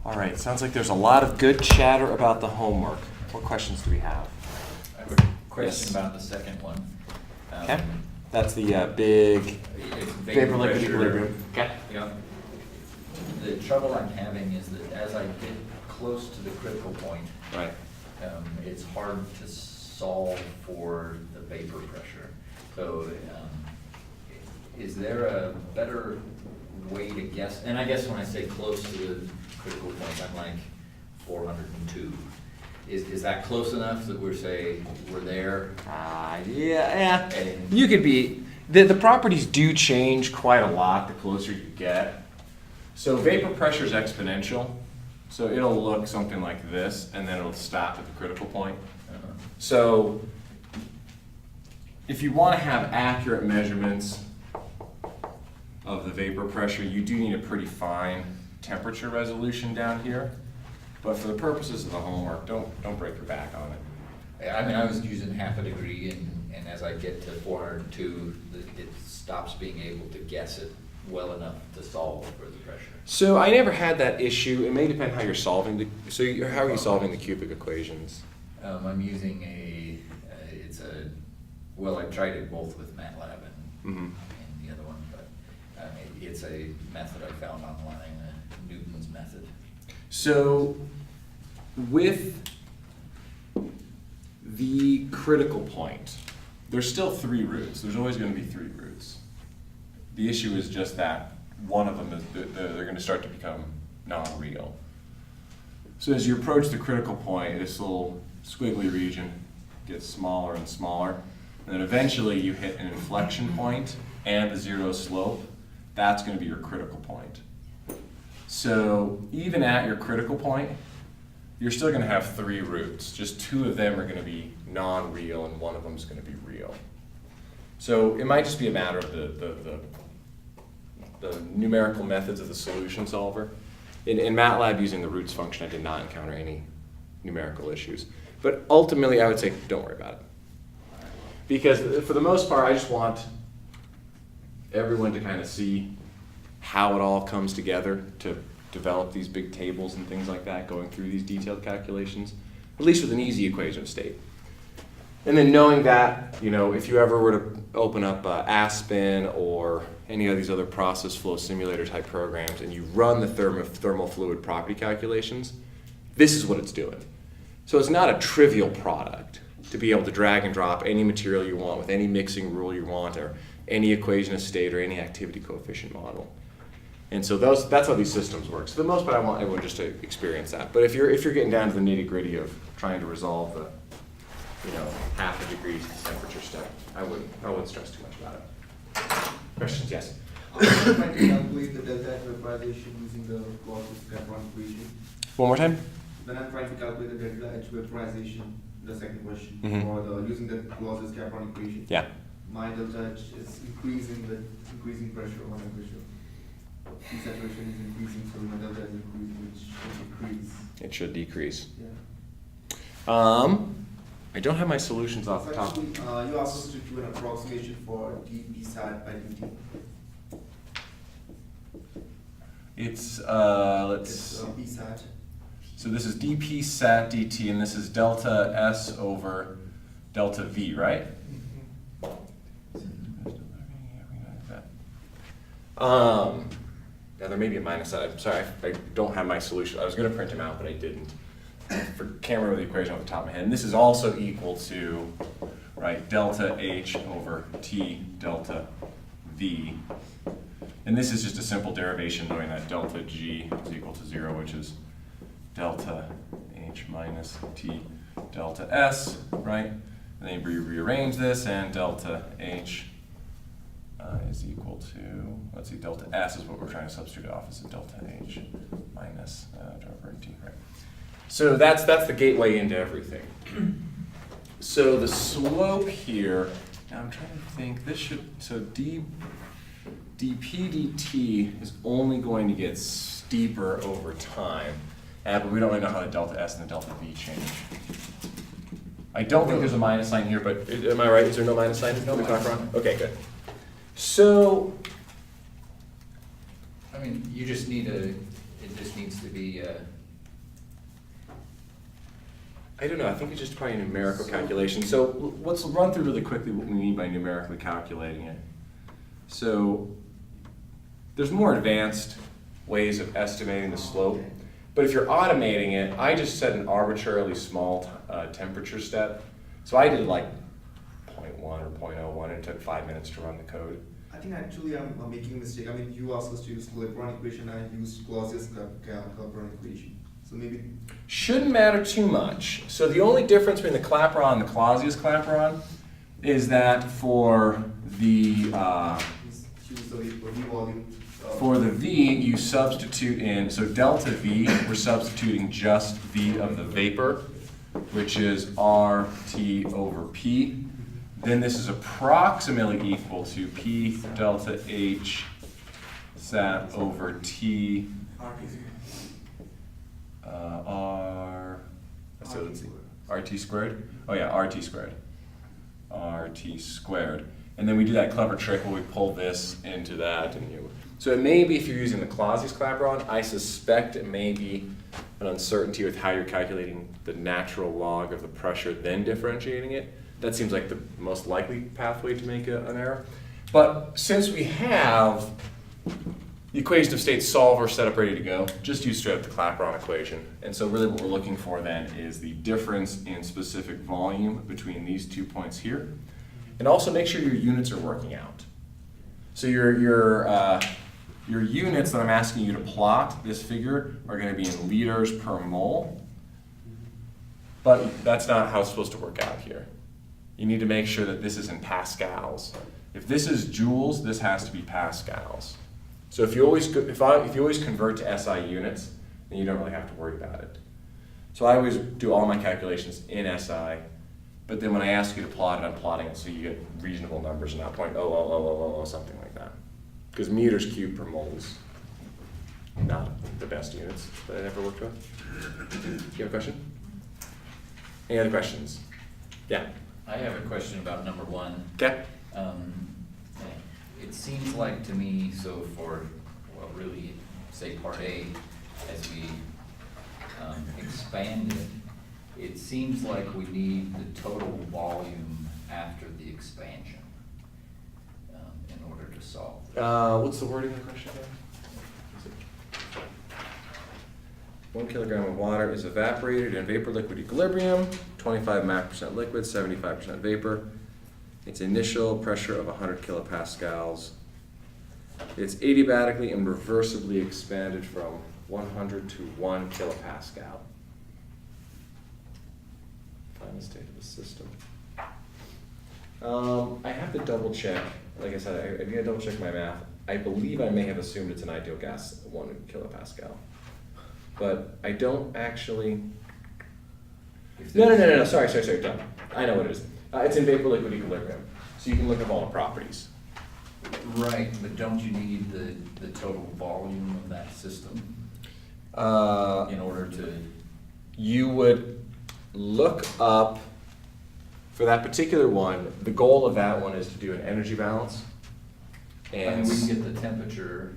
All right, sounds like there's a lot of good chatter about the homework. What questions do we have? I have a question Yes. about the second one. Okay, that's the big It's vapor liquid pressure. equilibrium. Okay. Yeah. The trouble I'm having is that as I get close to the critical point, Right. it's hard to solve for the vapor pressure. So, is there a better way to guess? And I guess when I say close to the critical point, I'm like 402. Is that close enough that we're there? Yeah. And- You could be, the properties do change quite a lot the closer you get. So vapor pressure is exponential. So it'll look something like this, and then it'll stop at the critical point. Uh-huh. So if you want to have accurate measurements of the vapor pressure, you do need a pretty fine temperature resolution down here. But for the purposes of the homework, don't break your back on it. I mean, I was using half a degree, and as I get to 402, it stops being able to guess it well enough to solve for the pressure. So I never had that issue. It may depend how you're solving how are you solving the cubic equations? I'm using well, I tried it both with MATLAB and the other one, but it's a method I found online, Newton's method. So with the critical point, there's still 3 roots. There's always going to be 3 roots. The issue is just that one of them is they're going to start to become non-real. So as you approach the critical point, this little squiggly region gets smaller and smaller. And then eventually you hit an inflection point and a 0 slope. That's going to be your critical point. So even at your critical point, you're still going to have 3 roots. Just 2 of them are going to be non-real and one of them is going to be real. So it might just be a matter of the numerical methods of the solution solver. In MATLAB, using the roots function, I did not encounter any numerical issues. But ultimately, I would say don't worry about it. Because for the most part, I just want everyone to kind of see how it all comes together to develop these big tables and things like that, going through these detailed calculations, at least with an easy equation of state. And then knowing that, if you ever were to open up Aspen or any of these other process flow simulator type programs and you run the thermal fluid property calculations, this is what it's doing. So it's not a trivial product to be able to drag and drop any material you want with any mixing rule you want or any equation of state or any activity coefficient model. And so that's how these systems work. So for the most part, I want everyone just to experience that. But if you're getting down to the nitty gritty of trying to resolve the half a degree temperature step, I wouldn't stress too much about it. Questions? Yes. I'm trying to calculate the delta vaporization using the Gauss-Capron equation. One more time. When I'm trying to calculate the delta H vaporization, the second question, or using the Gauss-Capron equation. Yeah. My delta H is increasing with increasing pressure or temperature. The saturation is increasing, so my delta is increasing, which should decrease. It should decrease. Yeah. I don't have my solutions off the So top. actually, you asked us to do an approximation for dp sat by dt. It's It's p sat. so this is dp sat dt, and this is delta s over delta v, right? Yeah, there may be a minus side. I'm sorry, I don't have my solution. I was going to print them out, but I didn't. Can't remember the equation off the top of my head. And this is also equal to, right, delta h over t delta v. And this is just a simple derivation knowing that delta g is equal to 0, which is delta h minus t delta s, right? And then we rearrange this, and delta h is equal to, let's see, delta s is what we're trying to substitute off as a delta h minus over t, right? So that's the gateway into everything. So the slope here, now I'm trying to think, this should, so dp dt is only going to get steeper over time, but we don't really know how the delta s and the delta v change. I don't think there's a minus sign here, but am I right? Is there no minus sign? No minus sign. Okay, good. So, I mean, you just need it just needs to be, I don't know, I think it's just probably a numerical calculation. So let's run through really quickly what we mean by numerically calculating it. So there's more advanced ways of estimating the slope, but if you're automating it, I just set an arbitrarily small temperature step. So I did like 0.1 or 0.01, and it took 5 minutes to run the code. I think actually I'm making a mistake. I mean, you asked us to use Clapeyron equation, I used Clausius Clapeyron equation. So maybe Shouldn't matter too much. So the only difference between the Clapeyron and the Clausius Clapeyron is that for the choose the V volume. For the V, you substitute in, so delta V, we're substituting just V of the vapor, which is RT over P. Then this is approximately equal to P delta H sat over T RT squared? Oh yeah, RT squared. RT squared. And then we do that clever trick where we pull this into that, and so it may be, if you're using the Clausius Clapeyron, I suspect it may be an uncertainty with how you're calculating the natural log of the pressure, then differentiating it. That seems like the most likely pathway to make an error. But since we have the equation of state solver set up ready to go, just use straight up the Clapeyron equation. And so really what we're looking for then is the difference in specific volume between these 2 points here. And also make sure your units are working out. So your units that I'm asking you to plot this figure are going to be in liters per mole. But that's not how it's supposed to work out here. You need to make sure that this is in pascals. If this is joules, this has to be pascals. So if you always convert to SI units, then you don't really have to worry about it. So I always do all my calculations in SI, but then when I ask you to plot it, I'm plotting it so you get reasonable numbers and not 0.00000, something like that. Because meters cubed per mole is not the best units that I ever worked with. Do you have a question? Any other questions? Yeah. I have a question about number one. Okay. It seems like to me, so for, well, really, say part A, as we expand it, it seems like we need the total volume after the expansion in order to solve this. What's the wording of the question again? 1 kilogram of water is evaporated in vapor liquid equilibrium, 25 MAC% liquid, 75% vapor. Its initial pressure of 100 kilopascals. It's adiabatically and reversibly expanded from 100 to 1 kilopascal. Find the state of the system. I have to double check. Like I said, I need to double check my math. I believe I may have assumed it's an ideal gas 1 kilopascal. But I don't actually. No, sorry, done. I know what it is. It's in vapor liquid equilibrium. So you can look up all the properties. Right, but don't you need the total volume of that system in order to? You would look up, for that particular one, the goal of that one is to do an energy balance. And we can get the temperature,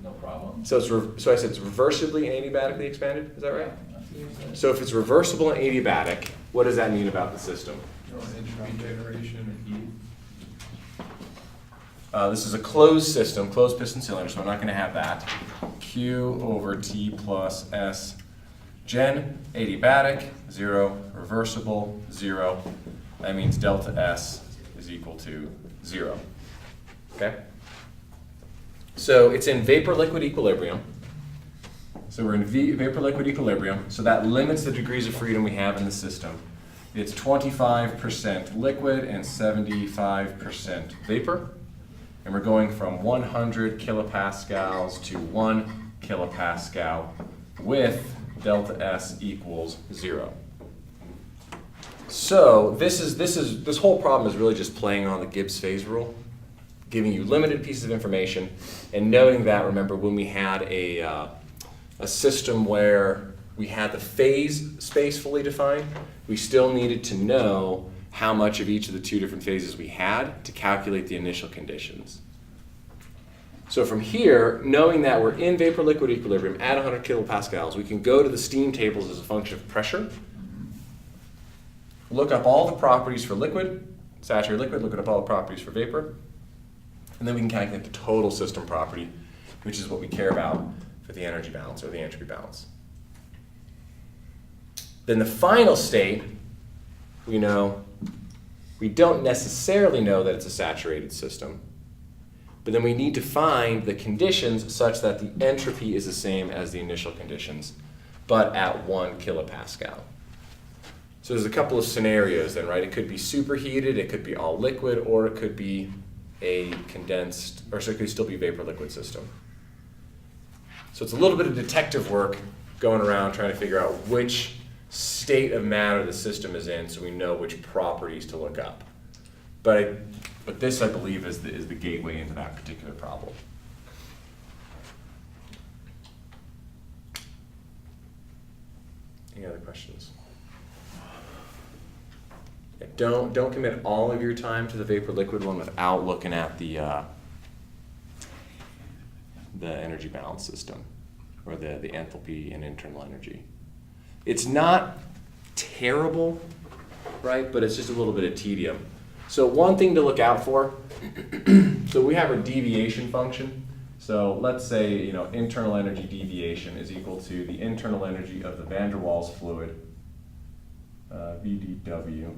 no problem. So so I said it's reversibly and adiabatically expanded, is that right? Yeah. So if it's reversible and adiabatic, what does that mean about the system? Entropy generation of heat. This is a closed system, closed piston cylinder, so I'm not going to have that. Q over T plus S gen, adiabatic, 0, reversible, 0. That means delta S is equal to 0. Okay? So it's in vapor liquid equilibrium. So we're in vapor liquid equilibrium, so that limits the degrees of freedom we have in the system. It's 25% liquid and 75% vapor. And we're going from 100 kilopascals to 1 kilopascal with delta S equals 0. So this whole problem is really just playing on the Gibbs phase rule, giving you limited pieces of information, and knowing that, remember, when we had a system where we had the phase space fully defined, we still needed to know how much of each of the two different phases we had to calculate the initial conditions. So from here, knowing that we're in vapor-liquid equilibrium at 100 kilopascals, we can go to the steam tables as a function of pressure, look up all the properties for liquid, saturated liquid, look up all the properties for vapor, and then we can calculate the total system property, which is what we care about for the energy balance or the entropy balance. Then the final state, we don't necessarily know that it's a saturated system, but then we need to find the conditions such that the entropy is the same as the initial conditions, but at 1 kilopascal. So there's a couple of scenarios then, right? It could be superheated, it could be all liquid, or it could be a condensed, or so it could still be vapor-liquid system. So it's a little bit of detective work going around trying to figure out which state of matter the system is in so we know which properties to look up. But this, I believe, is the gateway into that particular problem. Any other questions? Yeah, don't commit all of your time to the vapor-liquid one without looking at the energy balance system, or the enthalpy and internal energy. It's not terrible, right? But it's just a little bit of tedium. So one thing to look out for, so we have our deviation function. So let's say, internal energy deviation is equal to the internal energy of the van der Waals fluid, VDW,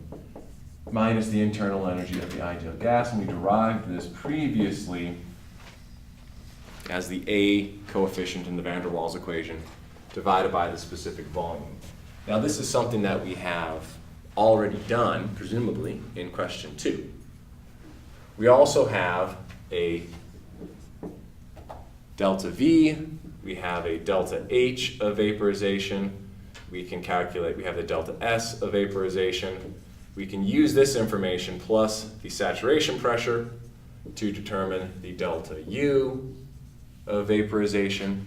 minus the internal energy of the ideal gas. And we derived this previously as the A coefficient in the van der Waals equation divided by the specific volume. Now this is something that we have already done, presumably, in question 2. We also have a delta V, we have a delta H of vaporization, we can calculate, we have the delta S of vaporization. We can use this information plus the saturation pressure to determine the delta U of vaporization.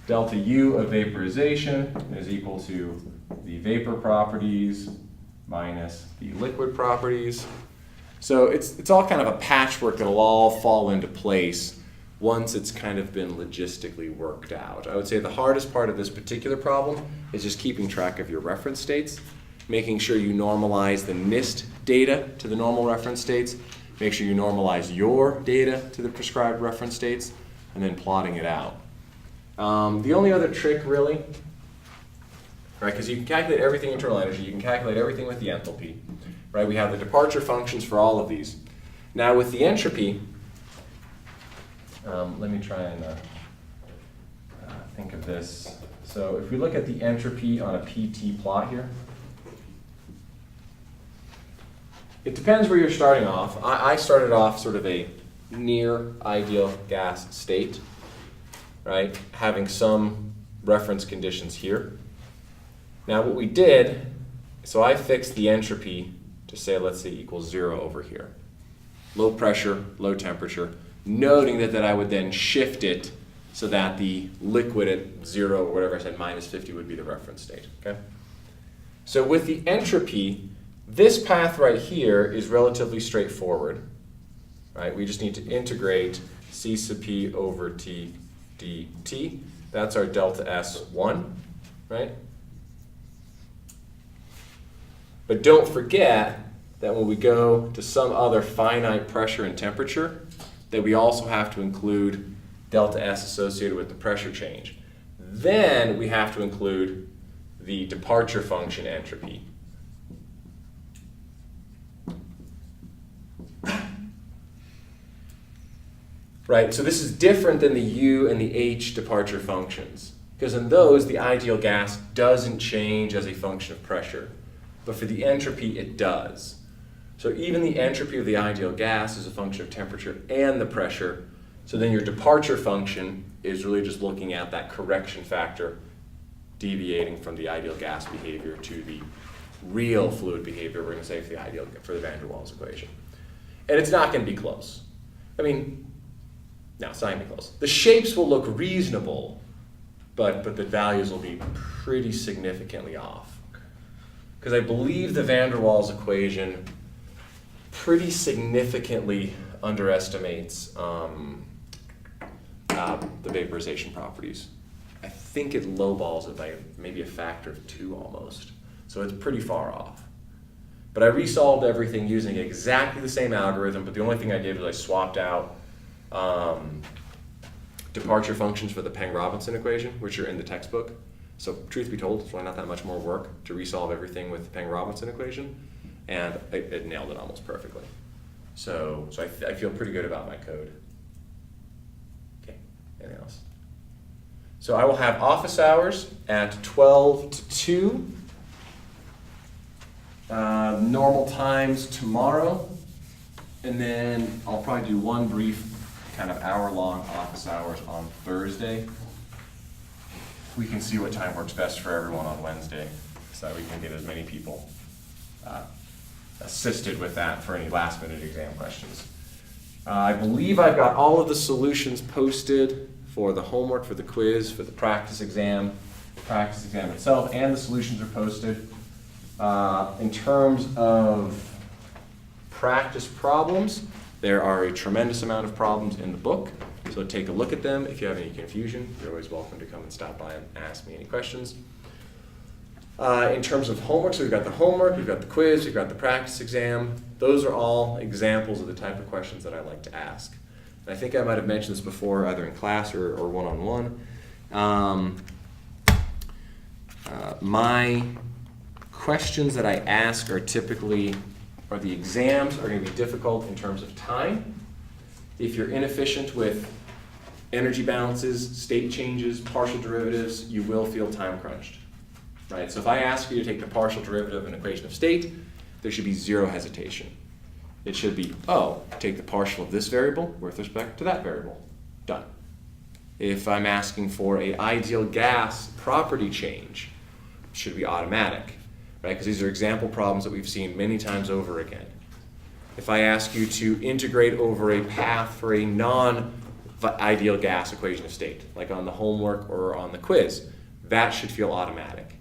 Delta U of vaporization is equal to the vapor properties minus the liquid properties. So it's all kind of a patchwork that'll all fall into place once it's kind of been logistically worked out. I would say the hardest part of this particular problem is just keeping track of your reference states, making sure you normalize the NIST data to the normal reference states, make sure you normalize your data to the prescribed reference states, and then plotting it out. The only other trick really, right, because you can calculate everything internal energy, you can calculate everything with the enthalpy, right? We have the departure functions for all of these. Now with the entropy, let me try and think of this. So if we look at the entropy on a PT plot here, it depends where you're starting off. I started off sort of a near ideal gas state, right? Having some reference conditions here. Now what we did, so I fixed the entropy to say, let's say equals 0 over here. Low pressure, low temperature, noting that I would then shift it so that the liquid at 0, or whatever I said, minus 50 would be the reference state, okay? So with the entropy, this path right here is relatively straightforward, right? We just need to integrate C sub P over T dt. That's our delta S1, right? But don't forget that when we go to some other finite pressure and temperature, that we also have to include delta S associated with the pressure change. Then we have to include the departure function entropy. Right, so this is different than the U and the H departure functions, because in those, the ideal gas doesn't change as a function of pressure, but for the entropy, it does. So even the entropy of the ideal gas is a function of temperature and the pressure, so then your departure function is really just looking at that correction factor deviating from the ideal gas behavior to the real fluid behavior, we're going to say for the van der Waals equation. And it's not going to be close. I mean, no, it's not going to be close. The shapes will look reasonable, but the values will be pretty significantly off. Because I believe the van der Waals equation pretty significantly underestimates the vaporization properties. I think it lowballs it by maybe a factor of 2 almost. So it's pretty far off. But I resolved everything using exactly the same algorithm, but the only thing I did was I swapped out departure functions for the Peng-Robinson equation, which are in the textbook. So truth be told, it's really not that much more work to resolve everything with the Peng-Robinson equation, and it nailed it almost perfectly. So I feel pretty good about my code. Okay, anything else? So I will have office hours at 12 to 2. Normal times tomorrow, and then I'll probably do one brief kind of hour-long office hours on Thursday. We can see what time works best for everyone on Wednesday, so that we can get as many people assisted with that for any last-minute exam questions. I believe I've got all of the solutions posted for the homework, for the quiz, for the practice exam itself, and the solutions are posted. In terms of practice problems, there are a tremendous amount of problems in the book, so take a look at them. If you have any confusion, you're always welcome to come and stop by and ask me any questions. In terms of homework, so we've got the homework, we've got the quiz, we've got the practice exam. Those are all examples of the type of questions that I like to ask. And I think I might have mentioned this before, either in class or one-on-one. My questions that I ask are typically, or the exams are going to be difficult in terms of time. If you're inefficient with energy balances, state changes, partial derivatives, you will feel time crunched, right? So if I ask you to take the partial derivative of an equation of state, there should be zero hesitation. It should be, oh, take the partial of this variable with respect to that variable. Done. If I'm asking for an ideal gas property change, it should be automatic. Right? Because these are example problems that we've seen many times over again. If I ask you to integrate over a path for a non-ideal gas equation of state, like on the homework or on the quiz, that should feel automatic,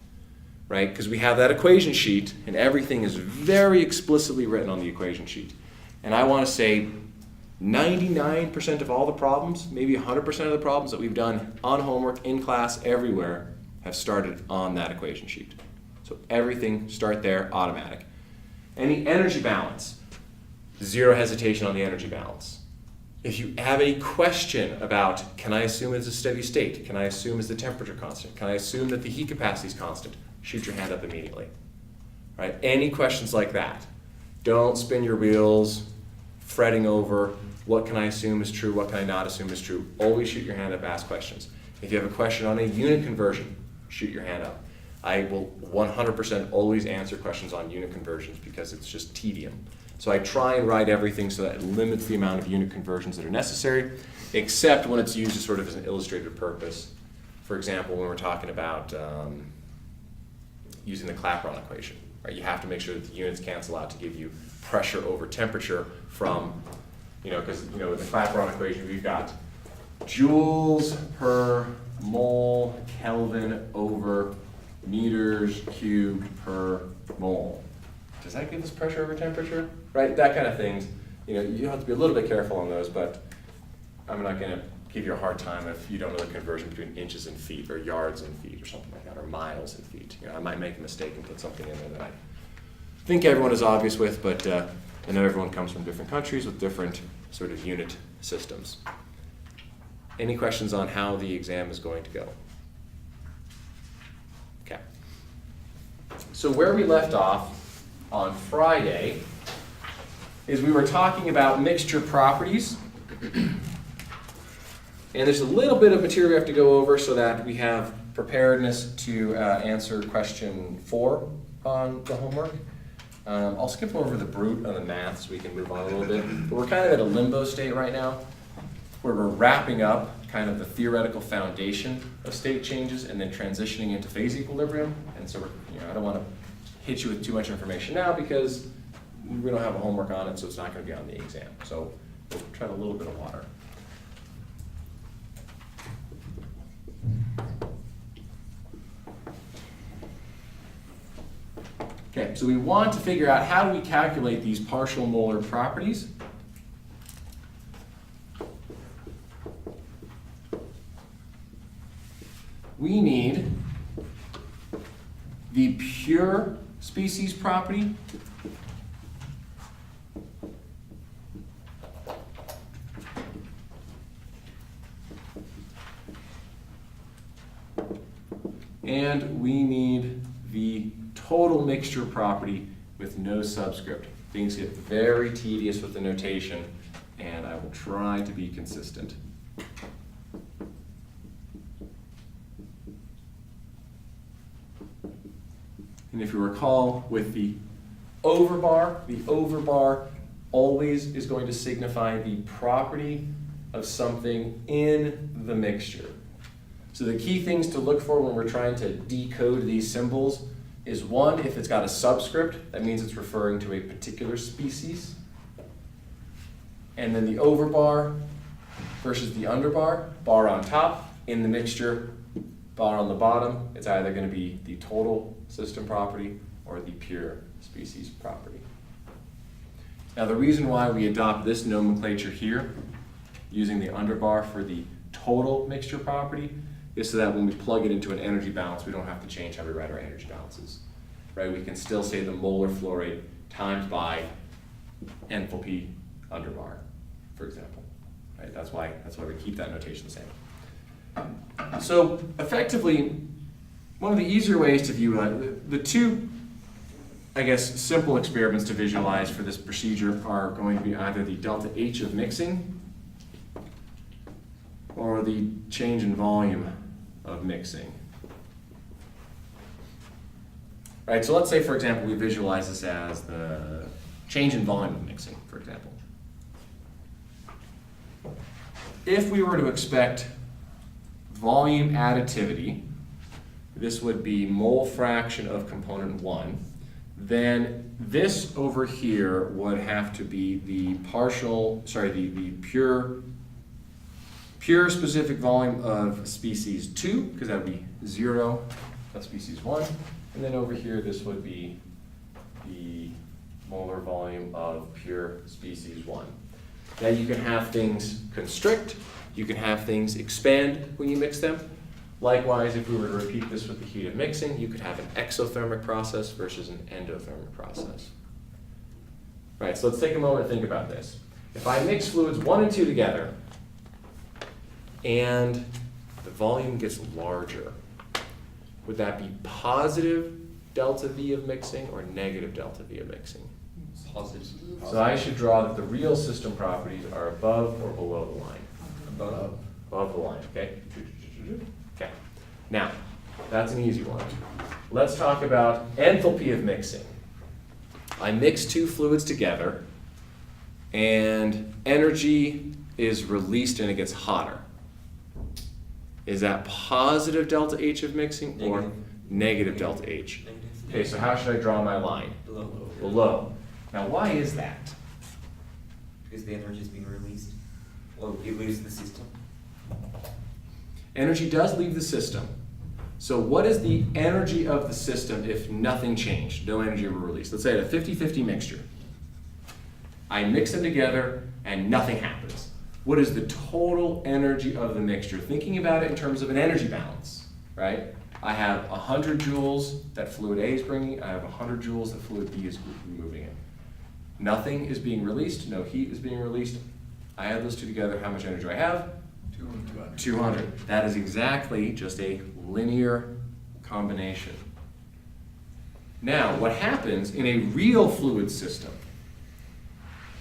right? Because we have that equation sheet, and everything is very explicitly written on the equation sheet. And I want to say 99% of all the problems, maybe 100% of the problems that we've done on homework, in class, everywhere, have started on that equation sheet. So everything start there, automatic. Any energy balance, zero hesitation on the energy balance. If you have a question about, can I assume it's a steady state? Can I assume is the temperature constant? Can I assume that the heat capacity is constant? Shoot your hand up immediately. Right? Any questions like that. Don't spin your wheels, fretting over what can I assume is true, what can I not assume is true. Always shoot your hand up, ask questions. If you have a question on a unit conversion, shoot your hand up. I will 100% always answer questions on unit conversions because it's just tedium. So I try and write everything so that it limits the amount of unit conversions that are necessary, except when it's used as sort of as an illustrative purpose. For example, when we're talking about using the Clapeyron equation, right? You have to make sure that the units cancel out to give you pressure over temperature from, because with the Clapeyron equation we've got joules per mole Kelvin over meters cubed per mole. Does that give us pressure over temperature? Right, that kind of things. You have to be a little bit careful on those, but I'm not going to give you a hard time if you don't know the conversion between inches and feet, or yards and feet, or something like that, or miles and feet. I might make a mistake and put something in there that I think everyone is obvious with, but I know everyone comes from different countries with different sort of unit systems. Any questions on how the exam is going to go? Okay. So where we left off on Friday is we were talking about mixture properties. And there's a little bit of material we have to go over so that we have preparedness to answer question 4 on the homework. I'll skip over the brute on the math so we can move on a little bit. But we're kind of at a limbo state right now where we're wrapping up kind of the theoretical foundation of state changes and then transitioning into phase equilibrium. And so I don't want to hit you with too much information now because we don't have a homework on it, so it's not going to be on the exam. So we'll try a little bit of water. Okay, so we want to figure out how do we calculate these partial molar properties. we need the pure species property and we need the total mixture property with no subscript. Things get very tedious with the notation, and I will try to be consistent. And if you recall, with the overbar always is going to signify the property of something in the mixture. So the key things to look for when we're trying to decode these symbols is one, if it's got a subscript, that means it's referring to a particular species. And then the overbar versus the underbar, bar on top in the mixture, bar on the bottom, it's either going to be the total system property or the pure species property. Now the reason why we adopt this nomenclature here, using the underbar for the total mixture property, is so that when we plug it into an energy balance, we don't have to change how we write our energy balances. Right? We can still say the molar flow rate times by enthalpy underbar, for example. Right? That's why we keep that notation the same. So effectively, one of the easier ways to view the two, I guess, simple experiments to visualize for this procedure are going to be either the delta H of mixing or the change in volume of mixing. Right, so let's say, for example, we visualize this as the change in volume of mixing, for example. If we were to expect volume additivity, this would be mole fraction of component 1, then this over here would have to be the the pure specific volume of species 2, because that would be 0 of species 1. And then over here, this would be the molar volume of pure species 1. Now you can have things constrict, you can have things expand when you mix them. Likewise, if we were to repeat this with the heat of mixing, you could have an exothermic process versus an endothermic process. Right, so let's take a moment to think about this. If I mix fluids 1 and 2 together, and the volume gets larger, would that be positive delta V of mixing or negative delta V of mixing? Positive. So I should draw that the real system properties are above or below the line. Above the line, okay? Okay. Now, that's an easy one. Let's talk about enthalpy of mixing. I mix two fluids together, and energy is released and it gets hotter. Is that positive delta H of mixing or negative delta H? Okay, so how should I draw my line? Below. Now, why is that? Because the energy is being released. Well, it leaves the system. Energy does leave the system. So what is the energy of the system if nothing changed, no energy were released? Let's say a 50-50 mixture. I mix them together and nothing happens. What is the total energy of the mixture? Thinking about it in terms of an energy balance, right? I have 100 joules that fluid A is bringing, I have 100 joules that fluid B is moving in. Nothing is being released, no heat is being released. I add those two together, how much energy do I have? 200. That is exactly just a linear combination. Now, what happens in a real fluid system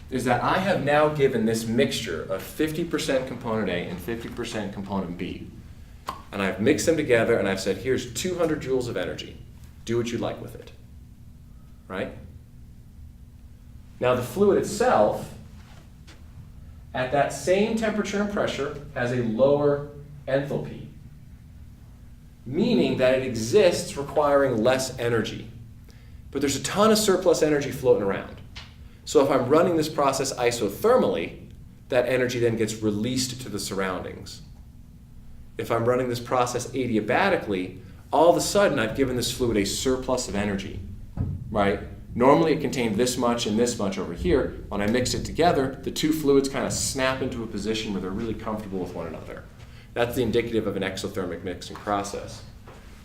is that I have now given this mixture of 50% component A and 50% component B. And I've mixed them together and I've said, here's 200 joules of energy. Do what you like with it. Right? Now the fluid itself, at that same temperature and pressure, has a lower enthalpy, meaning that it exists requiring less energy. But there's a ton of surplus energy floating around. So if I'm running this process isothermally, that energy then gets released to the surroundings. If I'm running this process adiabatically, all of a sudden I've given this fluid a surplus of energy, right? Normally it contained this much and this much over here. When I mix it together, the two fluids kind of snap into a position where they're really comfortable with one another. That's the indicative of an exothermic mixing process.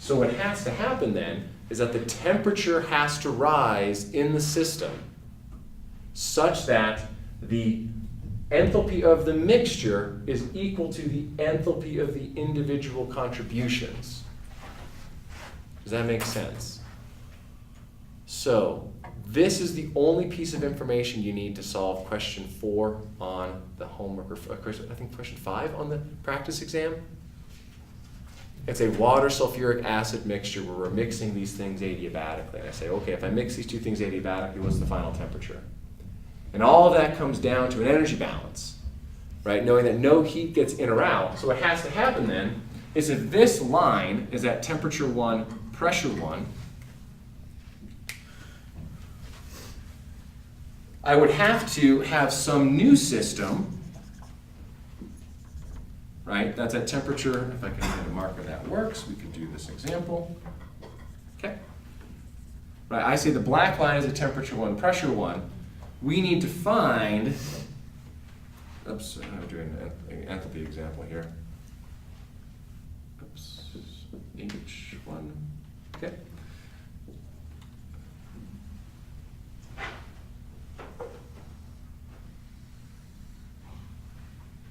So what has to happen then is that the temperature has to rise in the system such that the enthalpy of the mixture is equal to the enthalpy of the individual contributions. Does that make sense? So this is the only piece of information you need to solve question 4 on the homework, or I think question 5 on the practice exam. It's a water sulfuric acid mixture where we're mixing these things adiabatically. And I say, okay, if I mix these two things adiabatically, what's the final temperature? And all of that comes down to an energy balance, right? Knowing that no heat gets in or out. So what has to happen then is if this line is at temperature 1, pressure 1, I would have to have some new system, right? That's at temperature, if I can find a marker that works, we could do this example. Okay. Right, I say the black line is at temperature 1, pressure 1. We need to find, oops, I'm doing an enthalpy example here. Oops, H1, okay.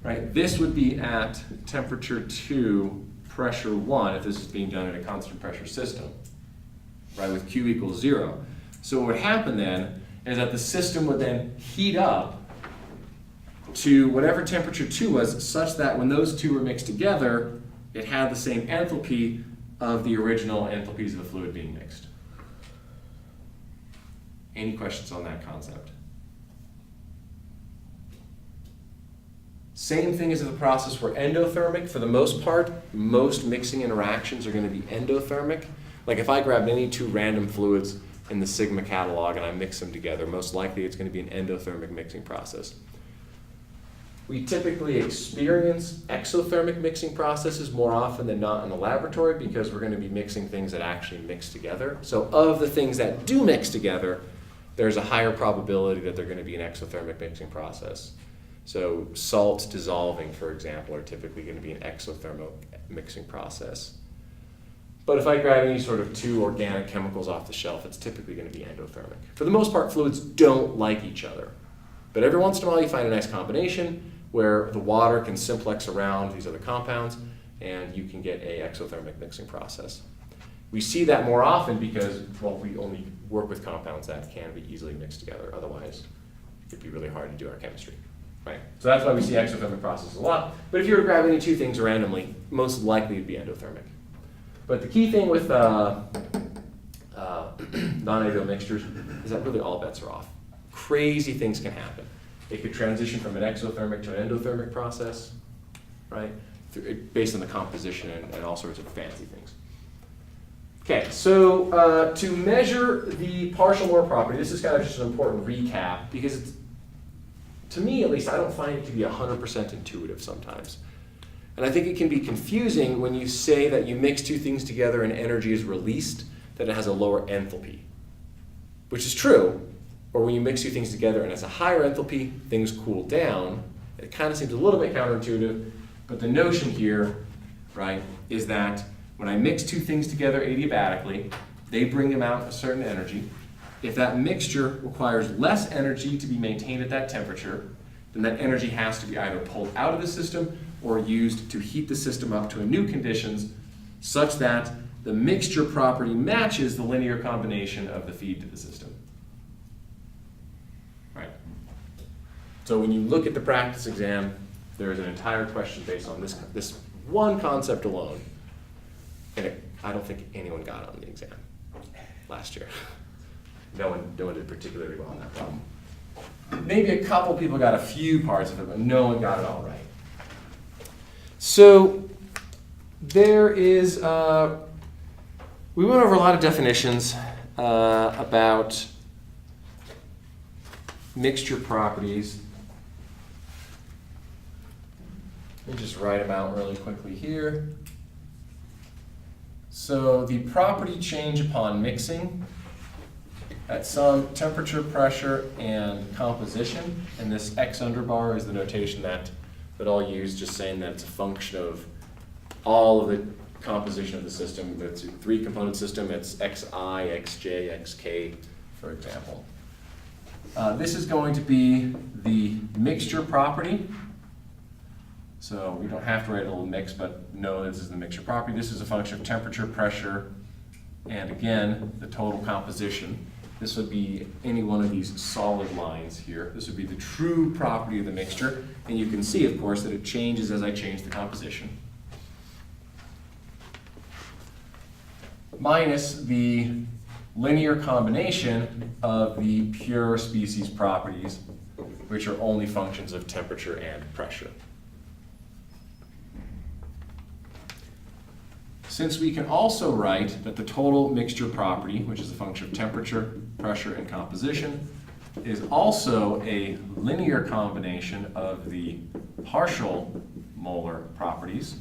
Right, this would be at temperature 2, pressure 1, if this is being done in a constant pressure system, right, with Q equals 0. So what would happen then is that the system would then heat up to whatever temperature 2 was, such that when those two were mixed together, it had the same enthalpy of the original enthalpies of the fluid being mixed. Any questions on that concept? Same thing as the process where endothermic, for the most part, most mixing interactions are going to be endothermic. Like if I grabbed any two random fluids in the Sigma catalog and I mix them together, most likely it's going to be an endothermic mixing process. We typically experience exothermic mixing processes more often than not in the laboratory because we're going to be mixing things that actually mix together. So of the things that do mix together, there's a higher probability that they're going to be an exothermic mixing process. So salts dissolving, for example, are typically going to be an exothermic mixing process. But if I grab any sort of two organic chemicals off the shelf, it's typically going to be endothermic. For the most part, fluids don't like each other. But every once in a while, you find a nice combination where the water can simplex around these other compounds, and you can get a exothermic mixing process. We see that more often because, well, we only work with compounds that can be easily mixed together. Otherwise, it'd be really hard to do our chemistry. Right. So that's why we see exothermic processes a lot. But if you were to grab any two things randomly, most likely it'd be endothermic. But the key thing with non-ideal mixtures is that really all bets are off. Crazy things can happen. It could transition from an exothermic to an endothermic process, right? Based on the composition and all sorts of fancy things. Okay, so to measure the partial Molar property, this is kind of just an important recap because it's, to me at least, I don't find it to be 100% intuitive sometimes. And I think it can be confusing when you say that you mix two things together and energy is released, that it has a lower enthalpy, which is true. Or when you mix two things together and it's a higher enthalpy, things cool down. It kind of seems a little bit counterintuitive, but the notion here, right, is that when I mix two things together adiabatically, they bring them out a certain energy. If that mixture requires less energy to be maintained at that temperature, then that energy has to be either pulled out of the system or used to heat the system up to new conditions such that the mixture property matches the linear combination of the feed to the system. Right. So when you look at the practice exam, there is an entire question based on this one concept alone. And I don't think anyone got it on the exam last year. No one did particularly well on that problem. Maybe a couple people got a few parts of it, but no one got it all right. So there is, we went over a lot of definitions about mixture properties. Let me just write them out really quickly here. So the property change upon mixing at some temperature, pressure, and composition, and this X underbar is the notation that I'll use, just saying that it's a function of all of the composition of the system. It's a 3-component system. It's xi, xj, xk, for example. This is going to be the mixture property. So we don't have to write a little mix, but know this is the mixture property. This is a function of temperature, pressure, and again, the total composition. This would be any one of these solid lines here. This would be the true property of the mixture. And you can see, of course, that it changes as I change the composition. Minus the linear combination of the pure species properties, which are only functions of temperature and pressure. Since we can also write that the total mixture property, which is a function of temperature, pressure, and composition, is also a linear combination of the partial molar properties.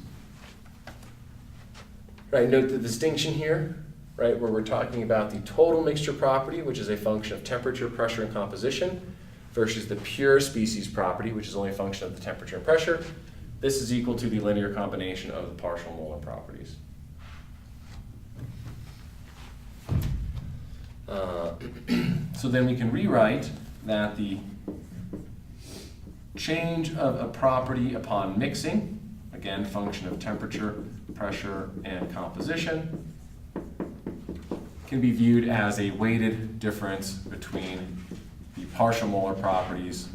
Right, note the distinction here, right, where we're talking about the total mixture property, which is a function of temperature, pressure, and composition, versus the pure species property, which is only a function of the temperature and pressure. This is equal to the linear combination of the partial molar properties. So then we can rewrite that the change of a property upon mixing, again, function of temperature, pressure, and composition, can be viewed as a weighted difference between the partial molar properties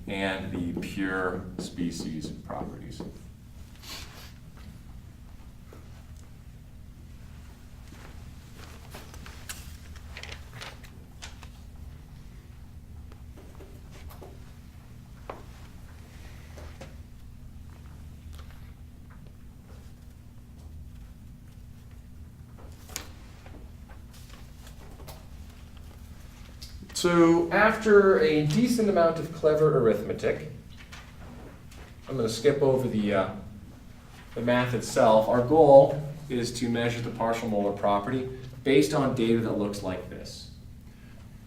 and the pure species properties. So after a decent amount of clever arithmetic, I'm going to skip over the math itself. Our goal is to measure the partial molar property based on data that looks like this.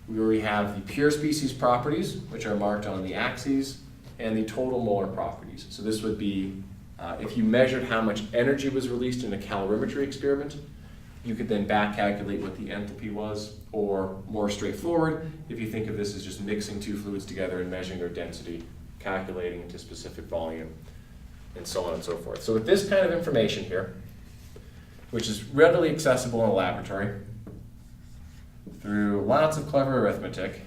We already have the pure species properties, which are marked on the axes, and the total molar properties. So this would be, if you measured how much energy was released in a calorimetry experiment, you could then back calculate what the enthalpy was, or more straightforward, if you think of this as just mixing two fluids together and measuring their density, calculating into specific volume, and so on and so forth. So with this kind of information here, which is readily accessible in a laboratory, through lots of clever arithmetic,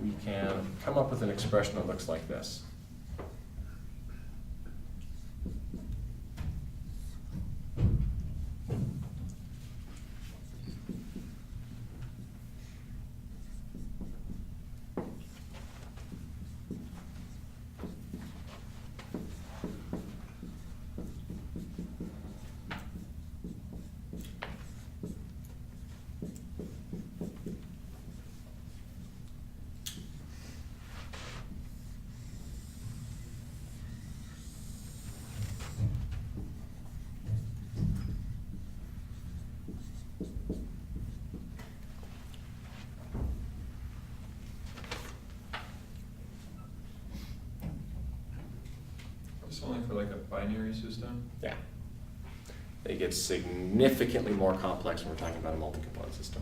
we can come up with an expression that looks like this. It's only for like a binary system? Yeah. It gets significantly more complex when we're talking about a multi-component system.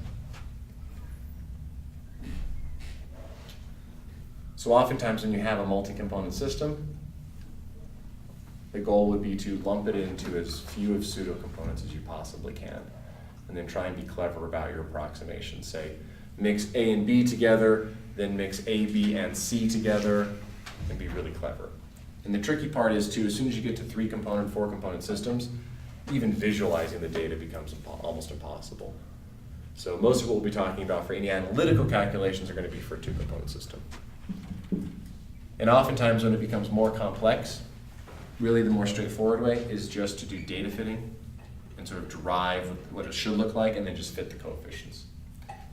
So oftentimes when you have a multi-component system, the goal would be to lump it into as few of pseudo-components as you possibly can, and then try and be clever about your approximation. Say, mix A and B together, then mix A, B, and C together, and be really clever. And the tricky part is, too, as soon as you get to 3-component, 4-component systems, even visualizing the data becomes almost impossible. So most of what we'll be talking about for any analytical calculations are going to be for a 2-component system. And oftentimes when it becomes more complex, really the more straightforward way is just to do data fitting and sort of derive what it should look like and then just fit the coefficients.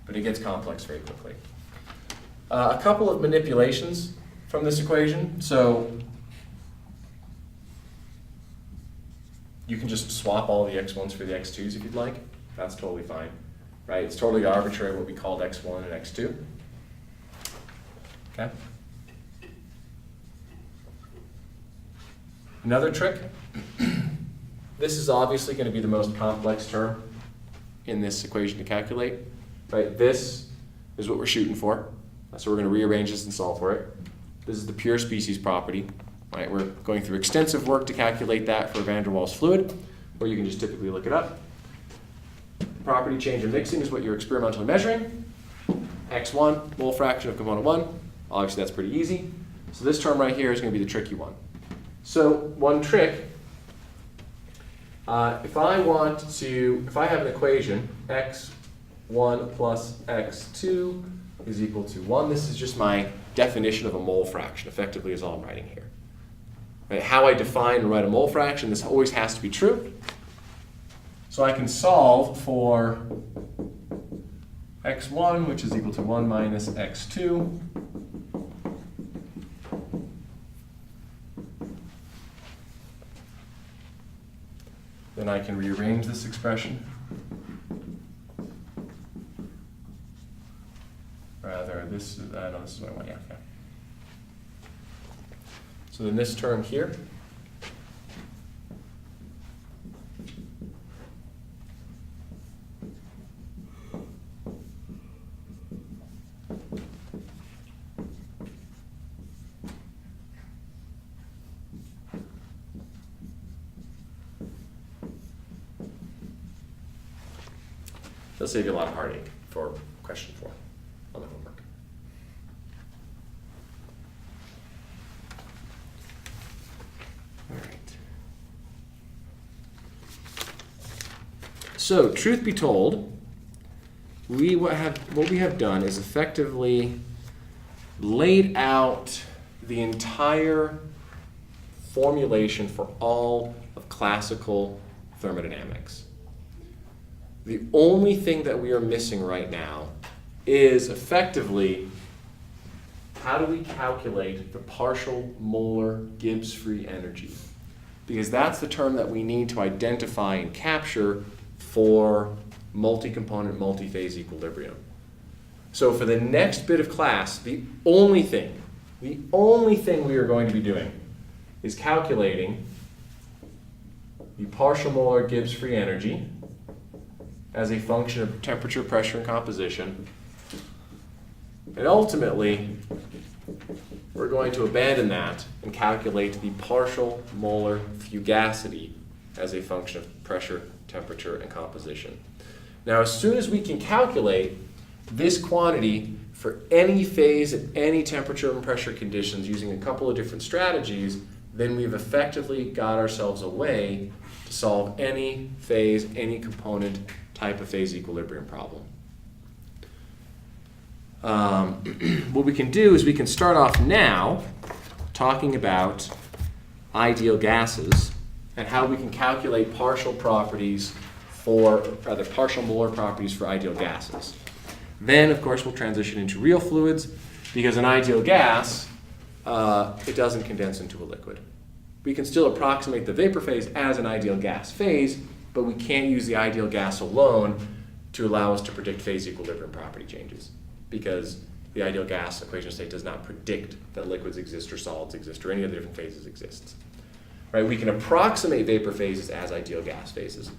But it gets complex very quickly. A couple of manipulations from this equation. So you can just swap all the x1s for the x2s if you'd like. That's totally fine, right? It's totally arbitrary what we called x1 and x2. Okay? Another trick, this is obviously going to be the most complex term in this equation to calculate, right? This is what we're shooting for, so we're going to rearrange this and solve for it. This is the pure species property, right? We're going through extensive work to calculate that for van der Waals fluid, or you can just typically look it up. Property change in mixing is what you're experimentally measuring. X1, mole fraction of component 1. Obviously that's pretty easy. So this term right here is going to be the tricky one. So one trick, if I have an equation, x1 plus x2 is equal to 1, this is just my definition of a mole fraction, effectively is all I'm writing here. Right? How I define and write a mole fraction, this always has to be true. So I can solve for x1, which is equal to 1 minus x2. Then I can rearrange this expression. Rather, this is what I want, yeah, okay. So then this term here, that'll save you a lot of heartache for question 4 on the homework. All right. So, truth be told, what we have done is effectively laid out the entire formulation for all of classical thermodynamics. The only thing that we are missing right now is effectively how do we calculate the partial molar Gibbs free energy? Because that's the term that we need to identify and capture for multi-component, multi-phase equilibrium. So for the next bit of class, the only thing we are going to be doing is calculating the partial molar Gibbs free energy as a function of temperature, pressure, and composition. And ultimately, we're going to abandon that and calculate the partial molar fugacity as a function of pressure, temperature, and composition. Now, as soon as we can calculate this quantity for any phase at any temperature and pressure conditions using a couple of different strategies, then we've effectively got ourselves a way to solve any phase, any component type of phase equilibrium problem. What we can do is we can start off now talking about ideal gases and how we can calculate partial molar properties for ideal gases. Then, of course, we'll transition into real fluids because an ideal gas, it doesn't condense into a liquid. We can still approximate the vapor phase as an ideal gas phase, but we can't use the ideal gas alone to allow us to predict phase equilibrium property changes because the ideal gas equation state does not predict that liquids exist or solids exist or any other different phases exist. Right? We can approximate vapor phases as ideal gas phases.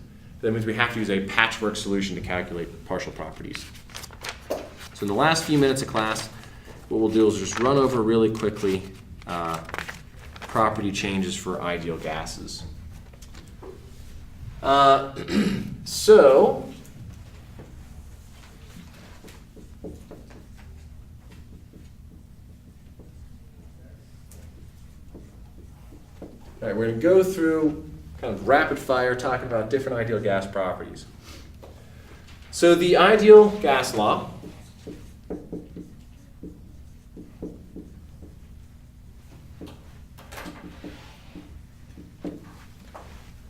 That means we have to use a patchwork solution to calculate partial properties. So in the last few minutes of class, what we'll do is just run over really quickly property changes for ideal gases. So, all right, we're going to go through kind of rapid fire talking about different ideal gas properties. So the ideal gas law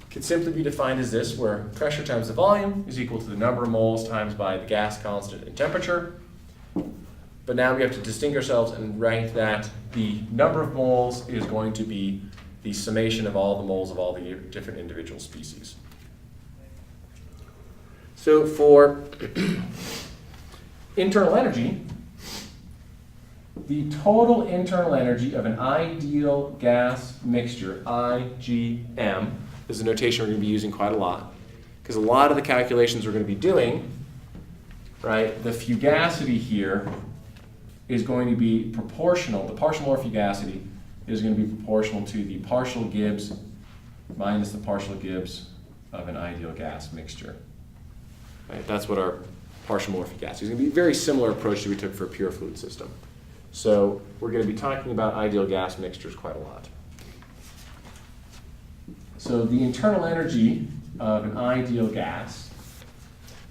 can simply be defined as this, where pressure times the volume is equal to the number of moles times by the gas constant and temperature. But now we have to distinguish ourselves and write that the number of moles is going to be the summation of all the moles of all the different individual species. So for internal energy, the total internal energy of an ideal gas mixture, IgM, is a notation we're going to be using quite a lot, because a lot of the calculations we're going to be doing, right, the fugacity here is going to be proportional, the partial molar fugacity is going to be proportional to the partial Gibbs minus the partial Gibbs of an ideal gas mixture. Right? That's what our partial molar fugacity is going to be. A very similar approach that we took for a pure fluid system. So we're going to be talking about ideal gas mixtures quite a lot. So the internal energy of an ideal gas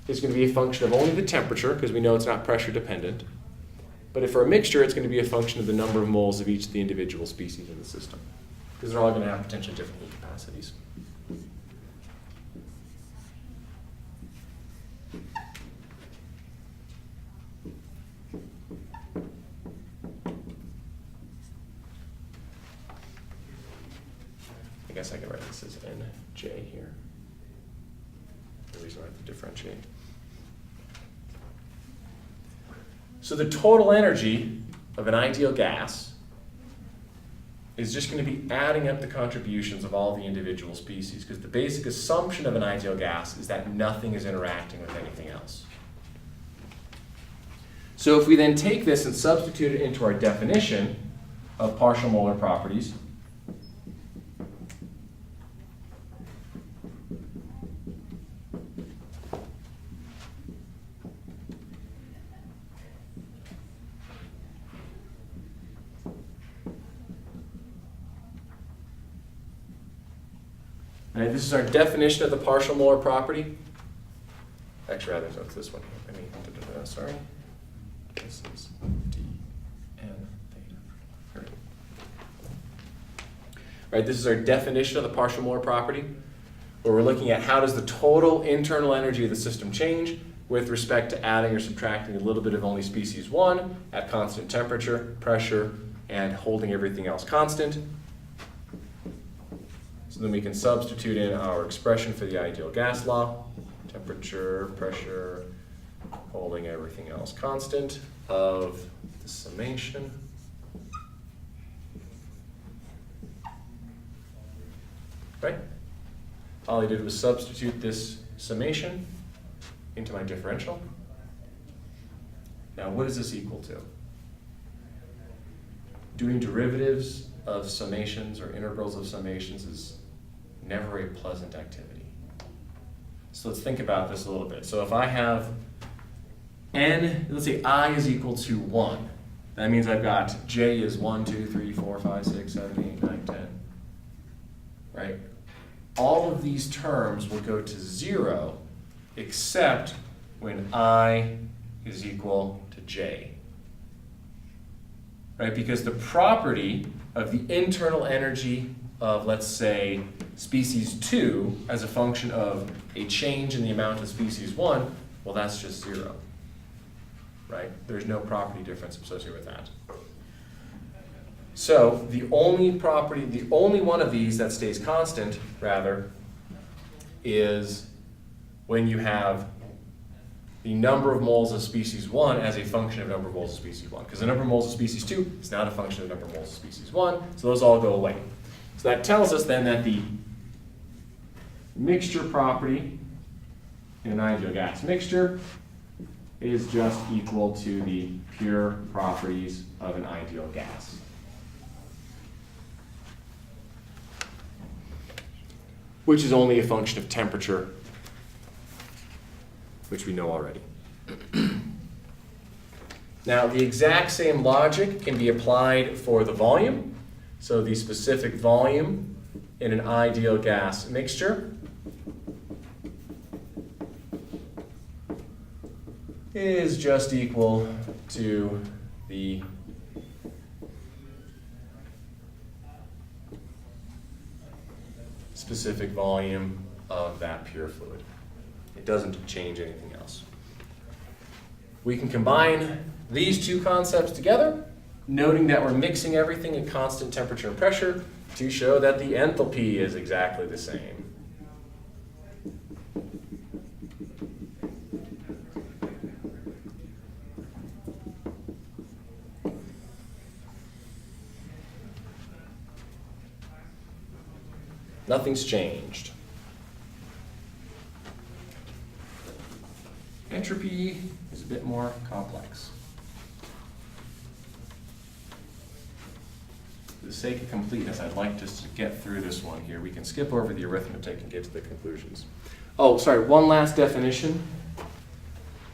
is going to be a function of only the temperature, because we know it's not pressure dependent. But if for a mixture, it's going to be a function of the number of moles of each of the individual species in the system, because they're all going to have potentially different heat capacities. I guess I can write this as NJ here. The reason I have to differentiate. So the total energy of an ideal gas is just going to be adding up the contributions of all the individual species, because the basic assumption of an ideal gas is that nothing is interacting with anything else. So if we then take this and substitute it into our definition of partial molar properties, and this is our definition of the partial molar property. Actually, rather, so it's this one. Sorry. This is dn theta. Right, this is our definition of the partial molar property, where we're looking at how does the total internal energy of the system change with respect to adding or subtracting a little bit of only species 1 at constant temperature, pressure, and holding everything else constant. So then we can substitute in our expression for the ideal gas law, temperature, pressure, holding everything else constant of the summation. Right? All I did was substitute this summation into my differential. Now what is this equal to? Doing derivatives of summations or integrals of summations is never a pleasant activity. So let's think about this a little bit. So if I have n, let's say I is equal to 1. That means I've got j is 1, 2, 3, 4, 5, 6, 7, 8, 9, 10. Right? All of these terms will go to 0 except when I is equal to j. Right? Because the property of the internal energy of, let's say, species 2 as a function of a change in the amount of species 1, well, that's just 0. Right? There's no property difference associated with that. So the only property, the only one of these that stays constant, rather, is when you have the number of moles of species 1 as a function of number of moles of species 1. Because the number of moles of species 2 is not a function of the number of moles of species 1, so those all go away. So that tells us then that the mixture property in an ideal gas mixture is just equal to the pure properties of an ideal gas. Which is only a function of temperature, which we know already. Now, the exact same logic can be applied for the volume. So the specific volume in an ideal gas mixture is just equal to the specific volume of that pure fluid. It doesn't change anything else. We can combine these two concepts together, noting that we're mixing everything at constant temperature and pressure to show that the enthalpy is exactly the same. Nothing's changed. Entropy is a bit more complex. For the sake of completeness, I'd like just to get through this one here. We can skip over the arithmetic and get to the conclusions. Oh, sorry, one last definition.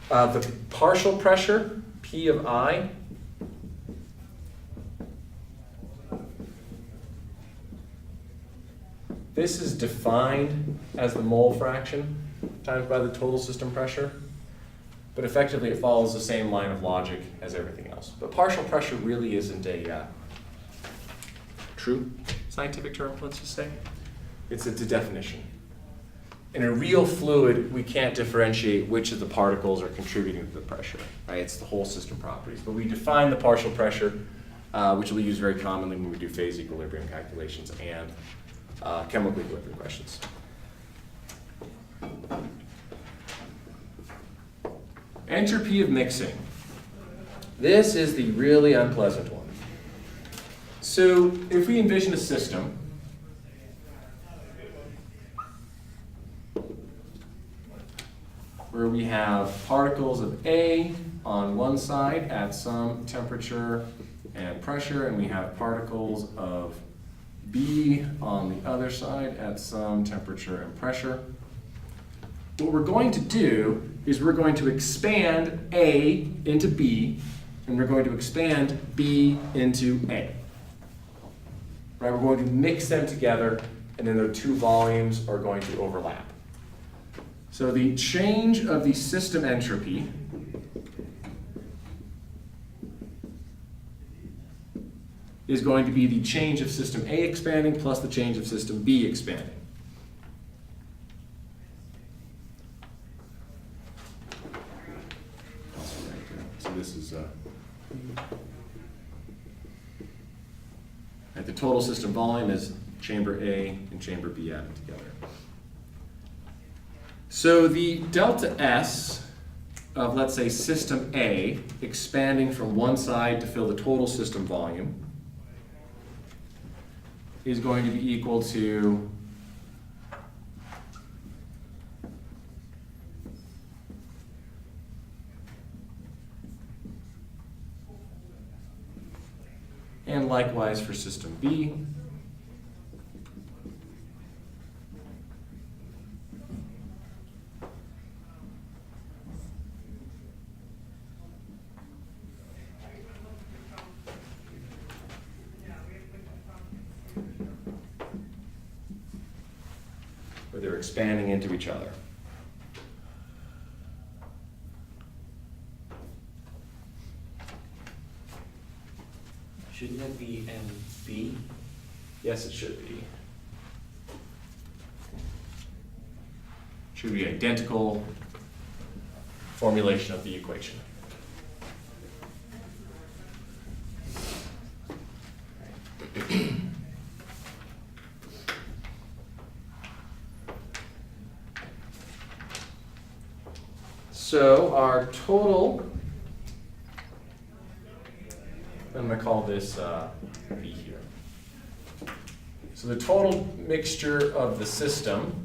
The partial pressure, P of I, this is defined as the mole fraction times by the total system pressure, but effectively it follows the same line of logic as everything else. But partial pressure really isn't a true scientific term, let's just say. It's a definition. In a real fluid, we can't differentiate which of the particles are contributing to the pressure, right? It's the whole system properties. But we define the partial pressure, which we use very commonly when we do phase equilibrium calculations and chemical equilibrium questions. Entropy of mixing. This is the really unpleasant one. So if we envision a system where we have particles of A on one side at some temperature and pressure, and we have particles of B on the other side at some temperature and pressure. What we're going to do is we're going to expand A into B, and we're going to expand B into A. Right? We're going to mix them together, and then the two volumes are going to overlap. So the change of the system entropy is going to be the change of system A expanding plus the change of system B expanding. So this is the total system volume is chamber A and chamber B added together. So the delta S of, let's say, system A expanding from one side to fill the total system volume is going to be equal to and likewise for system B. Where they're expanding into each other. Shouldn't that be MB? Yes, it should be. Should be identical formulation of the equation. So our total, I'm going to call this B here. So the total mixture of the system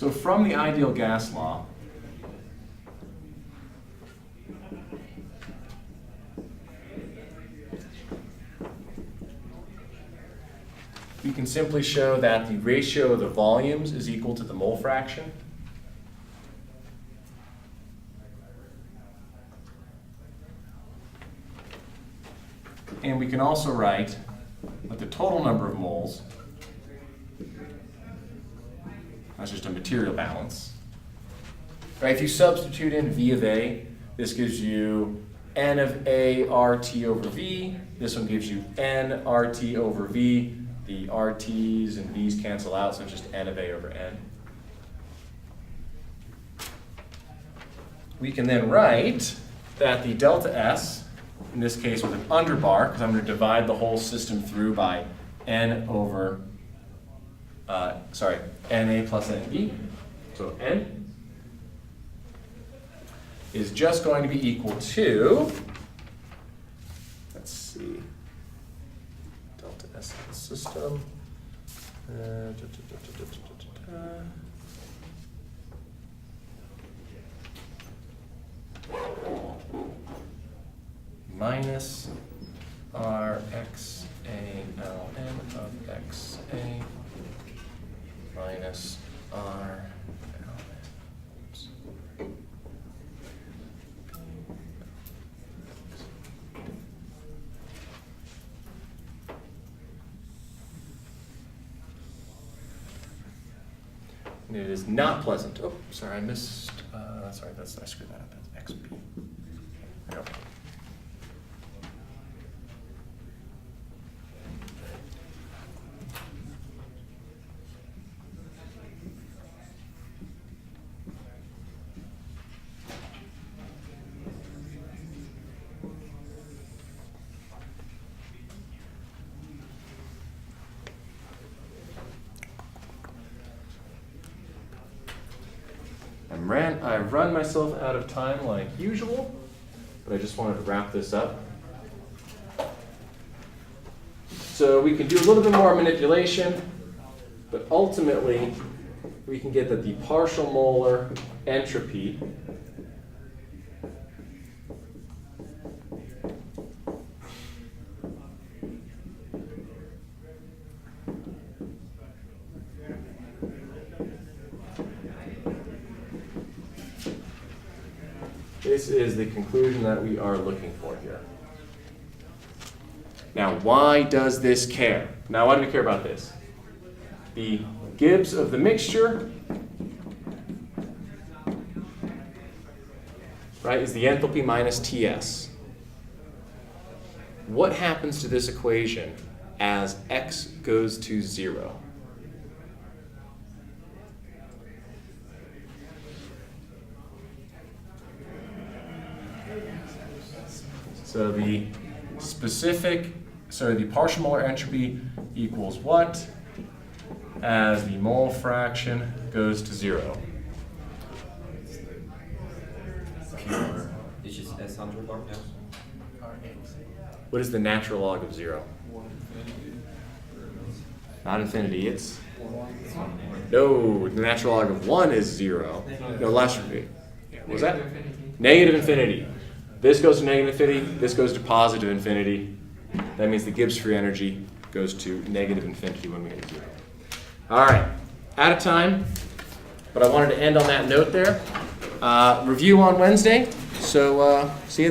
So from the ideal gas law, we can simply show that the ratio of the volumes is equal to the mole fraction. And we can also write that the total number of moles, that's just a material balance. Right, if you substitute in V of A, this gives you n of A RT over V. This one gives you n RT over V. The RTs and V's cancel out, so it's just n of A over n. We can then write that the delta S, in this case with an underbar, because I'm going to divide the whole system through by n over, NA plus NB. So n is just going to be equal to, let's see, delta S of the system. Minus Rx A ln of x a minus R and it is not pleasant. Oh, sorry, I missed. Sorry, I screwed that up. That's XP. There we go. I've run myself out of time like usual, but I just wanted to wrap this up. So we can do a little bit more manipulation, but ultimately we can get that the partial molar entropy this is the conclusion that we are looking for here. Now, why does this care? Now, why do we care about this? The Gibbs of the mixture, right, is the enthalpy minus Ts. What happens to this equation as x goes to 0? So the the partial molar entropy equals what as the mole fraction goes to 0? It's just S under bar now. What is the natural log of 0? Not infinity, it's... No, the natural log of 1 is 0. No, last should be. What was that? Negative infinity. This goes to negative infinity, this goes to positive infinity. That means the Gibbs free energy goes to negative infinity when we hit 0. All right, out of time, but I wanted to end on that note there. Review on Wednesday, so see you.